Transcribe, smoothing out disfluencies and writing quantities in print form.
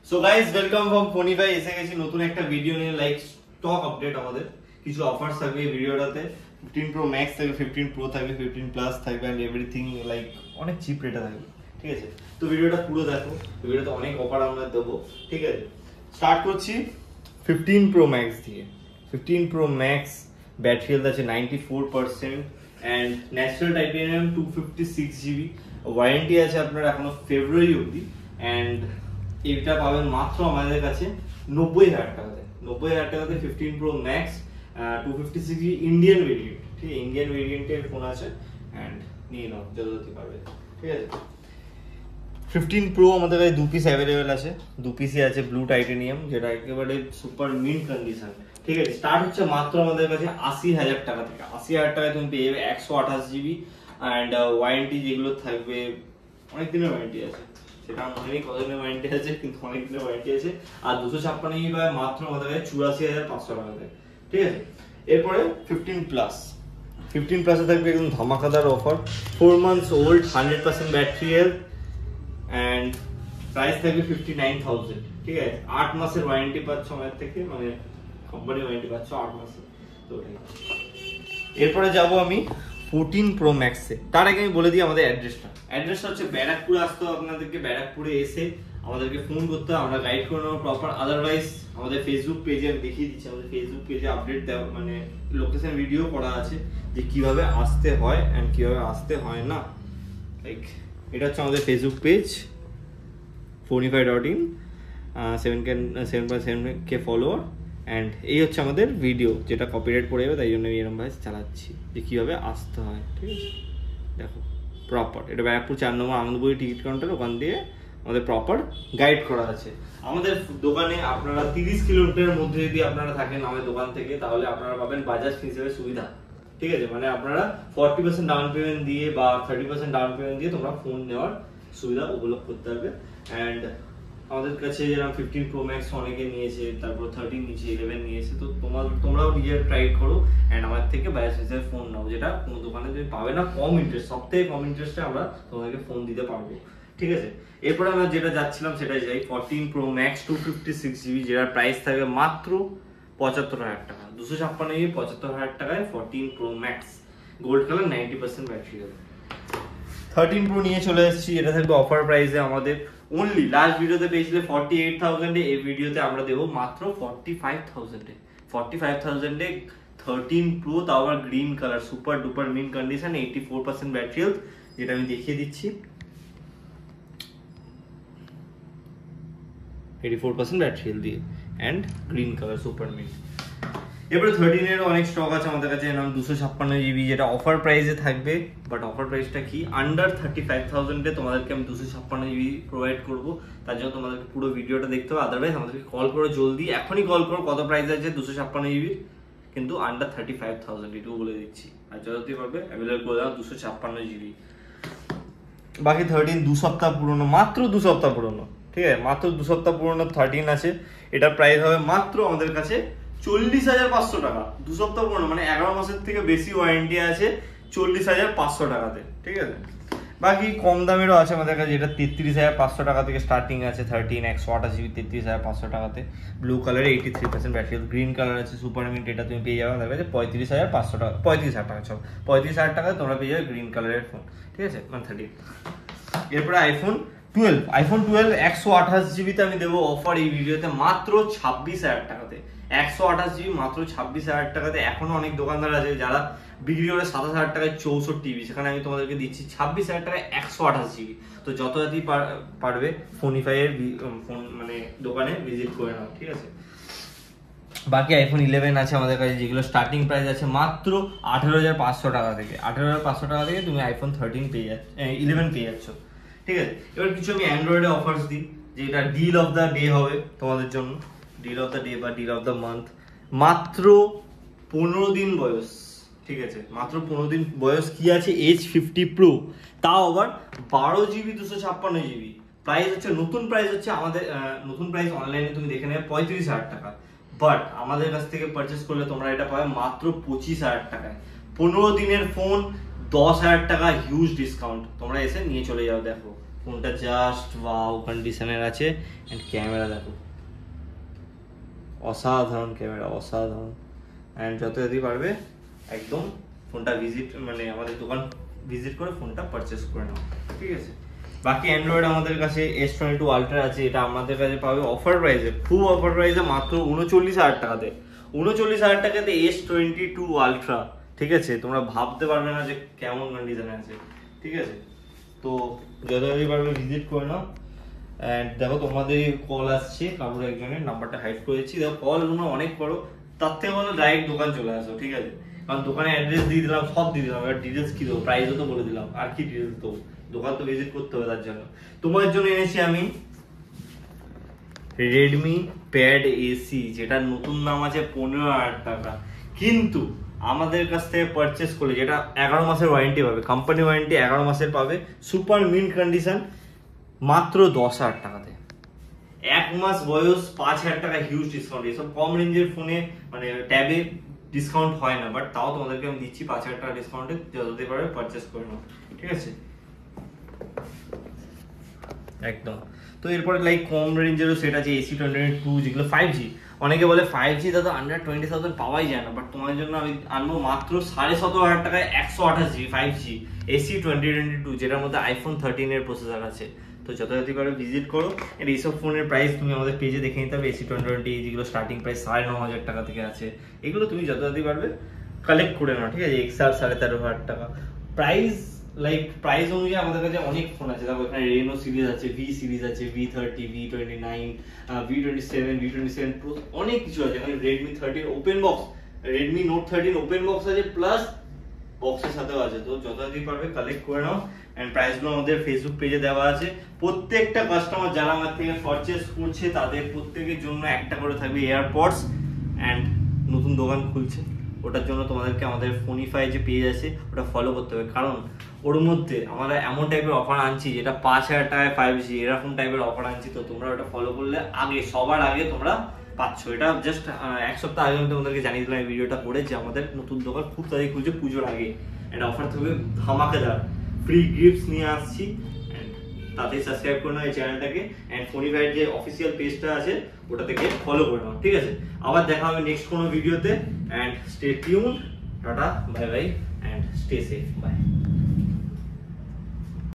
So guys welcome from Phonify. এসে গেছি নতুন একটা ভিডিও নিয়ে, লাইক স্টক আপডেট। আমাদের কিছু অফারস থাকবে এই ভিডিওটাতে। 15 প্রো ম্যাক্স থাকবে, 15 প্রো থাকবে, 15 প্লাস থাকবে এন্ড এভরিথিং লাইক অনেক চিপ রেটে থাকবে, ঠিক আছে? তো ভিডিওটা পুরো দেখো, ভিডিওতে অনেক অফার আমরা দেবো, ঠিক আছে? স্টার্ট করছি 15 প্রো ম্যাক্স দিয়ে। 15 প্রো ম্যাক্স ব্যাটারি হেলথ আছে 94% and natural titanium 256 GB. Warranty আছে আপনার এখনো ফেব্রুয়ারি অবধি এন্ড এটা পাবেন মাত্র আমাদের কাছে 90,000 টাকাতে। 90,000 টাকাতে 15 pro max 256 GB Indian variant, ঠিক আছে? ইন্ডিয়ান ভেরিয়েন্টের ফোন আছে এন্ড নিয়ে নাও যতটা পারবে, ঠিক আছে? 15 প্রো আমাদের কাছে দু পিস অ্যাভেলেবেল আছে। দু পিসই আছে ব্লু টাইটেনিয়াম, যেটা একেবারে সুপার মিন্ট কন্ডিশন, ঠিক আছে? স্টার্ট হচ্ছে মাত্র আমাদের কাছে 80,000 টাকা থেকে। 80,000 টাকায় তুমি পেয়ে যাবে 128 জিবি অ্যান্ড ওয়ারেন্টি যেগুলো থাকবে, অনেক দিনের ওয়ারেন্টি আছে, সেটা মনে নেই কতদিনের ওয়ারেন্টি আছে, কিন্তু অনেক দিনের ওয়ারেন্টি আছে। আর 256 জিবি পাবে মাত্র আমাদের কাছে 84,500 টাকাতে, ঠিক আছে? এরপরে 15 প্লাস। 15 প্লাসে থাকবে একদম ধামাকাদার offer, 4 months old, 100% battery health and price থাকবে 59,000, ঠিক আছে? 8 মাসের ওয়ারেন্টি পাচ্ছ আমাদের থেকে, মানে কোম্পানি ওয়ারেন্টি পাচ্ছ 8 মাসের। তো এরপরে যাব আমি 14 প্রো ম্যাক্সে। তার আগে আমি বলে দিই আমাদের অ্যাড্রেসটা হচ্ছে ব্যারাকপুরে আসতে হবে আপনাদেরকে। ব্যারাকপুরে এসে আমাদেরকে ফোন করতে হবে, আমরা গাইড করে নেবো প্রপার। আদারওয়াইজ আমাদের ফেসবুক পেজে আমি দেখিয়ে দিচ্ছি, আমাদের ফেসবুক পেজে আপডেট দেওয়া, মানে লোকেশন ভিডিও করা আছে যে কিভাবে আসতে হয় অ্যান্ড কিভাবে আসতে হয় না। লাইক এটা হচ্ছে আমাদের Facebook page phonify.in, 7.7k follower and এই হচ্ছে আমাদের ভিডিও, যেটা কপিরাইট পড়ে যাবে, তাই জন্য আমি এরকম ভাবে চালাচ্ছি যে কীভাবে আসতে হয়, ঠিক আছে? দেখো প্রপার, এটা ব্যারাকপুর 4 নম্বর আনন্দপুরি টিকিট কাউন্টার, ওখান দিয়ে আমাদের প্রপার গাইড করা আছে। আমাদের দোকানে আপনারা 30 কিলোমিটারের মধ্যে যদি আপনারা থাকেন আমাদের দোকান থেকে, তাহলে আপনারা পাবেন বাজাজ হিসেবে সুবিধা, ঠিক আছে? মানে আপনারা 40% ডাউন পেমেন্ট দিয়ে বা 30% ডাউন পেমেন্ট দিয়ে তোমরা ফোন নেওয়ার সুবিধা উপলব্ধ করতে পারবে। অ্যান্ড আমাদের কাছে যেরকম 15 প্রো ম্যাক্স অনেকে নিয়েছে, তারপর 13 নিয়েছে, 11 নিয়েছে, তো তোমরাও নিজের ট্রাই করো অ্যান্ড আমার থেকে বাজাজ হিসেবে ফোন নাও, যেটা কোনো দোকানে তুমি পাবে না। কম ইন্টারেস্ট, সব থেকে কম ইন্টারেস্টে আমরা তোমাদেরকে ফোন দিতে পারবো, ঠিক আছে? এরপরে আমরা যেটা যাচ্ছিলাম সেটাই যাই, 14 প্রো ম্যাক্স 256 জিবি, যেটার প্রাইস থাকবে মাত্র 75,000 টাকা। 256 জিবি 75,000 টাকায় 14 pro max, gold colour, 90% battery health. 13 pro নিয়ে চলে এসেছি, এটা থাকবে অফার প্রাইসে আমাদের। অনলি লাস্ট ভিডিওতে পেয়েছিলে 48,000 এ, এই ভিডিওতে আমরা দেবো মাত্র 45,000 এ। 45,000 এ 13 প্রো, তাও আবার green colour, super duper mint condition, 84% battery health, যেটা আমি দেখিয়ে দিচ্ছি। 84% ব্যাটারি হেলথ দিয়ে and green colour super mint. এবারে 13 এর অনেক স্টক আছে আমাদের কাছে, নাম 256 জিবি, যেটা অফার প্রাইসে থাকবে। বাট অফার প্রাইসটা কি, আন্ডার 35,000 এ তোমাদেরকে আমি 256 জিবি প্রোভাইড করবো। তার জন্য তোমাদেরকে পুরো ভিডিওটা দেখতে হবে, আদারওয়াইজ আমাদেরকে কল করো, জলদি এখনই কল করো। কত প্রাইস আছে 256 জিবি, কিন্তু আন্ডার 35,000, এটুকু বলে দিচ্ছি। আর যতই পারবে অ্যাভেলেবল করে দাও 256 জিবি। বাকি 13 2 সপ্তাহ পুরনো, মাত্র 2 সপ্তাহ পুরনো, ঠিক আছে? মাত্র 2 সপ্তাহ পুরনো 13 আছে, এটার প্রাইস হবে মাত্র আমাদের কাছে 40,500 টাকা। 2 সপ্তাহ পুরনো মানে 11 মাসের থেকে বেশি ওয়ারেন্টি আছে, 40,500 টাকাতে, ঠিক আছে? বাকি কম দামেরও আছে আমাদের কাছে, যেটা 33,500 টাকা থেকে স্টার্টিং আছে। 13 128 জিবি 33,500 টাকাতে, ব্লু কালারে 83% ব্যাটারি, গ্রিন কালার আছে সুপার মিন্ট, এটা তুমি পেয়ে যাবে আমাদের কাছে 35,500 টাকা, 35,000 টাকা, 35,000 টাকায় তোমরা পেয়ে যাবে গ্রিন কালারের ফোন, ঠিক আছে? মানে 13। এরপরে আইফোন 12 128 জিবিতে আমি দেবো অফার এই ভিডিওতে মাত্র 26,000 টাকাতে। 128 জিবি মাত্র 26,000 টাকাতে। এখনো অনেক দোকানদার আছে যারা বিক্রি করে 27,000 টাকায় 64 জিবি, সেখানে আমি তোমাদেরকে দিচ্ছি 26,000 টাকায় 128 জিবি। তো যত রাতি পারবে ফোনিফাই এর ফোন মানে দোকানে ভিজিট করে নাও, ঠিক আছে? বাকি আইফোন 11 আছে আমাদের কাছে, যেগুলো স্টার্টিং প্রাইস আছে মাত্র 18,500 টাকা থেকে। 18,500 টাকা থেকে তুমি আইফোন 13 পেয়ে যাচ্ছ, 11 পেয়ে যাচ্ছ, ঠিক আছে? এবার কিছু আমি অ্যান্ড্রয়েডে অফার্স দিই, যেটা ডিল অফ দ্য ডে হবে তোমাদের জন্য, ডিল অফ দ্য ডে বা ডিল অফ দ্য মান্থ। মাত্র 15 দিন বয়স, ঠিক আছে? মাত্র 15 দিন বয়স কি আছে, H50 প্রো, তাও আবার 12 জিবি 256 জিবি। প্রাইস হচ্ছে, নতুন প্রাইস হচ্ছে আমাদের, নতুন প্রাইস অনলাইনে তুমি দেখে নেবে 35,000 টাকা। বাট আমাদের কাছ থেকে পারচেস করলে তোমরা এটা পাবে মাত্র 25,000 টাকায়। 15 দিনের ফোন, 10,000 টাকা হিউজ ডিসকাউন্ট, তোমরা এসে নিয়ে চলে যাও। দেখো ফোনটা জাস্ট ওয়াও কন্ডিশনের আছে। এন্ড ক্যামেরা দেখো, অসাধারণ ক্যামেরা, অসাধারণ। অ্যান্ড যত যদি পারবে একদম ফোনটা ভিজিট মানে আমাদের দোকান ভিজিট করে ফোনটা পারচেস করে নাও, ঠিক আছে। বাকি অ্যান্ড্রয়েড আমাদের কাছে S22 আলট্রা আছে, এটা আমাদের কাছে পাবে অফার প্রাইসে, খুব অফার প্রাইসে, মাত্র 39,000 টাকাতে। 39,000 টাকাতে S22 আলট্রা, ঠিক আছে। তোমরা ভাবতে পারবে না যে কেমন কন্ডিশনে আছে, ঠিক আছে। তো যত যদি পারবে ভিজিট করে নাও। অ্যান্ড দেখো তোমাদের কল আসছে, কারোর একজনের নাম্বারটা হাইড করেছি, দেখো কল তোমরা অনেক করো, তার থেকে বলো ডাইরেক্ট দোকান চলে আসো, ঠিক আছে। কারণ দোকানে অ্যাড্রেস দিয়ে দিলাম, সব দিয়ে দিলাম, এবার ডিটেলস কি দেবো, প্রাইসও তো বলে দিলাম, আর কি ডিটেলস দেবো, দোকান তো ভিজিট করতে হবে। তার জন্য তোমার জন্য এনেছি আমি রেডমি প্যাড এসি, যেটা নতুন দাম আছে 15,000 টাকা, কিন্তু আমাদের কাছ থেকে পারচেস করলে যেটা 11 মাসের ওয়ারেন্টি পাবে, কোম্পানি ওয়ারেন্টি 11 মাসের পাবে, সুপার মিন্ট কন্ডিশন, মাত্র 10,000 টাকাতে। 1 মাস বয়স 5,000 টাকা হিউজ ডিসকাউন্ট। এসব কম রেঞ্জের ফোনে মানে ট্যাবে ডিসকাউন্ট হয় না, বাট তাও তোমাদেরকে আমি দিচ্ছি 5,000 টাকা ডিসকাউন্টে, যততে পারবে পারচেস করে নাও, ঠিক আছে একদম। তো এরপরে লাইক কম রেঞ্জেরও সেট আছে AC22, যেগুলো 5G। অনেকে বলে 5G দাদা আন্ডার 20,000 পাওয়াই যায় না, বাট তোমার জন্য আমি আনবো মাত্র 17,500 টাকায় 128GB 5G AC2022, যেটার মধ্যে iPhone 13 এর প্রসেসর আছে। তো যথাযথ করে ভিজিট করো। এর এইসব ফোনের প্রাইস তুমি আমাদের পেজে দেখে নিতে হবে। AC20 যেগুলো স্টার্টিং প্রাইস 9,500 টাকা থেকে আছে, এগুলো তুমি যথাযথ পারবে কালেক্ট করে নাও, ঠিক আছে। XR 13,500 টাকা প্রাইস। লাইক প্রাইস অনুযায়ী আমাদের কাছে অনেক ফোন আছে, দেখো এখানে রেনো সিরিজ আছে, V সিরিজ আছে, V30, V29, V27, V27 Pro, অনেক কিছু আছে। এখানে Redmi 13 open box, Redmi Note 13 open box আছে, প্লাস বক্সের সাথেও আছে। তো যথাযথ পারবে কালেক্ট করে নাও। এন্ড প্রাইসগুলো আমাদের ফেসবুক পেজে দেওয়া আছে। প্রত্যেকটা কাস্টমার যারা আমার থেকে পারচেস করছে তাদের প্রত্যেকের জন্য একটা করে থাকবে এয়ারপডস। এন্ড নতুন দোকান খুলছে, ওটার জন্য তোমাদেরকে আমাদের ফোনিফাই যে পেজ আছে ওটা ফলো করতে হবে, কারণ ওর মধ্যে আমরা এমন টাইপের অফার আনছি যেটা 5,000 টাকায় 5G এরকম টাইপের অফার আনছি। তো তোমরা ওটা ফলো করলে আগে, সবার আগে তোমরা পাচ্ছ। এটা জাস্ট 1 সপ্তাহ আগে আমি তোমাদেরকে জানিয়ে দিলাম এই ভিডিওটা করে, যে আমাদের নতুন দোকান খুব তাড়াতাড়ি খুলছে পুজোর আগে। এটা অফার থাকবে ধামাকাদার, ফ্রি গিফটস নিয়ে আসছি। তাতে সাবস্ক্রাইব করে নাও এই চ্যানেলটাকে, এন্ড ফোনিফাইয়ের যে অফিসিয়াল পেজটা আছে ওটা থেকে ফলো করে নাও, ঠিক আছে। আবার দেখা হবে নেক্সট কোনো ভিডিওতে। And stay tune, tata, bye bye, and stay safe, by.